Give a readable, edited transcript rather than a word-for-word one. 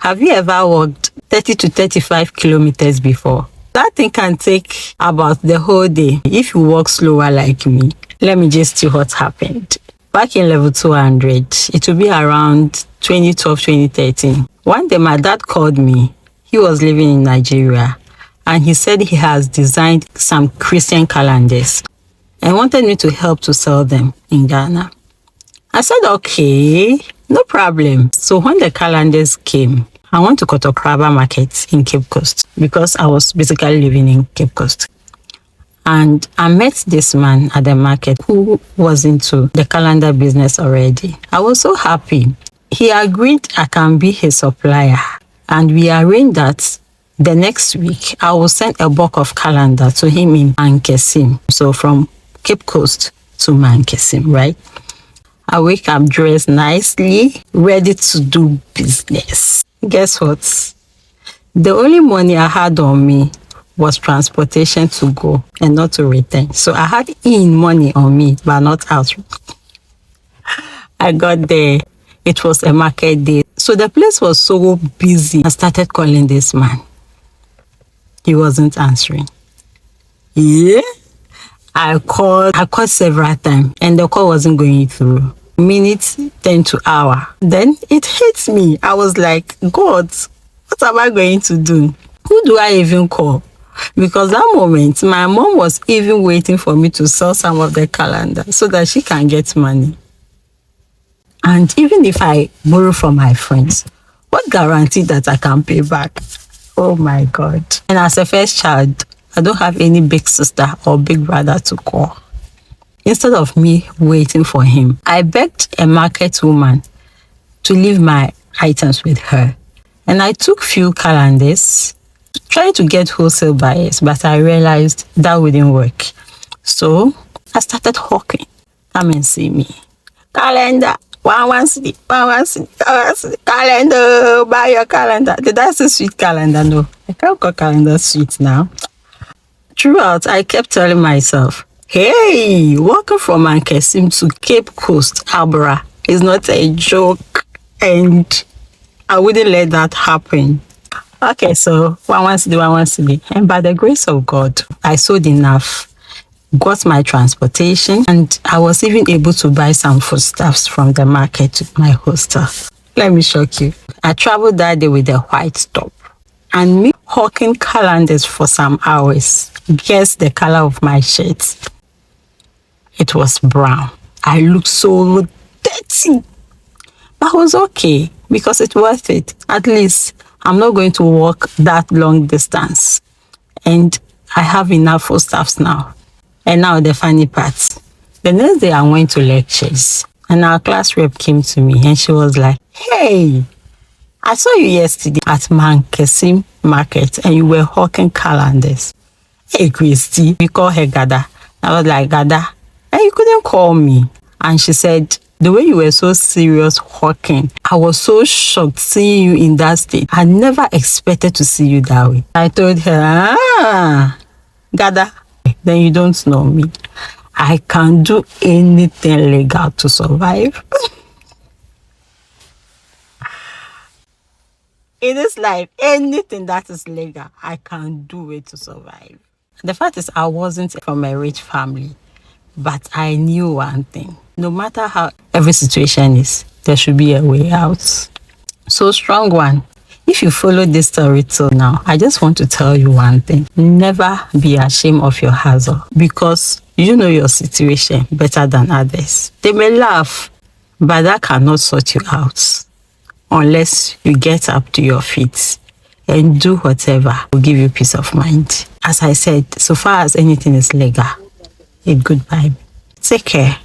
Have you ever walked 30 to 35 kilometers before? That thing can take about the whole day if you walk slower like me. Let me just see what happened. Back in level 200, it will be around 2012, 2013. One day my dad called me. He was living in Nigeria and he said he has designed some Christian calendars and wanted me to help to sell them in Ghana. I said, okay, no problem. So when the calendars came, I went to Kotokraba Market in Cape Coast because I was basically living in Cape Coast. And I met this man at the market who was into the calendar business already. I was so happy. He agreed I can be his supplier. And we arranged that the next week, I will send a bulk of calendar to him in Mankessim. So from Cape Coast to Mankessim, right? I wake up dressed nicely, ready to do business. Guess what? The only money I had on me was transportation to go and not to return. So I had in money on me, but not out. I got there. It was a market day. So the place was so busy. I started calling this man. He wasn't answering. Yeah. I called several times and the call wasn't going through. Minutes, 10 to hour. Then it hits me. I was like, God, what am I going to do? Who do I even call? Because that moment, my mom was even waiting for me to sell some of the calendar so that she can get money. And even if I borrow from my friends, what guarantee that I can pay back? Oh my God. And as a first child, I don't have any big sister or big brother to call. Instead of me waiting for him, I begged a market woman to leave my items with her. And I took few calendars, trying to get wholesale buyers, but I realized that wouldn't work. So I started hawking. Come and see me. Calendar. One city, calendar, buy your calendar. That's a sweet calendar. No, I can't call calendar sweet now. Throughout, I kept telling myself, hey, walking from Mankessim to Cape Coast, Abra, is not a joke. And I wouldn't let that happen. Okay, so one city. And by the grace of God, I sold enough. Got my transportation, and I was even able to buy some foodstuffs from the market to my hostel. Let me shock you. I traveled that day with a white top and me hawking calendars for some hours. Guess the color of my shirt? It was brown. I looked so dirty. But I was okay because it's worth it. At least I'm not going to walk that long distance. And I have enough foodstuffs now. And now the funny part. The next day I went to lectures and our class rep came to me and she was like, hey, I saw you yesterday at Mankessim market and you were hawking calendars. Hey, Christy, we call her Gada. I was like, Gada, and you couldn't call me. And she said, the way you were so serious hawking, I was so shocked seeing you in that state. I never expected to see you that way. I told her, Gada, then you don't know me. I can do anything legal to survive. In this life, anything that is legal, I can do it to survive. The fact is, I wasn't from a rich family, but I knew one thing. No matter how every situation is, there should be a way out. So strong one. If you follow this story till now, I just want to tell you one thing. Never be ashamed of your hustle because you know your situation better than others. They may laugh, but that cannot sort you out unless you get up to your feet and do whatever will give you peace of mind. As I said, so far as anything is legal, a goodbye. Take care.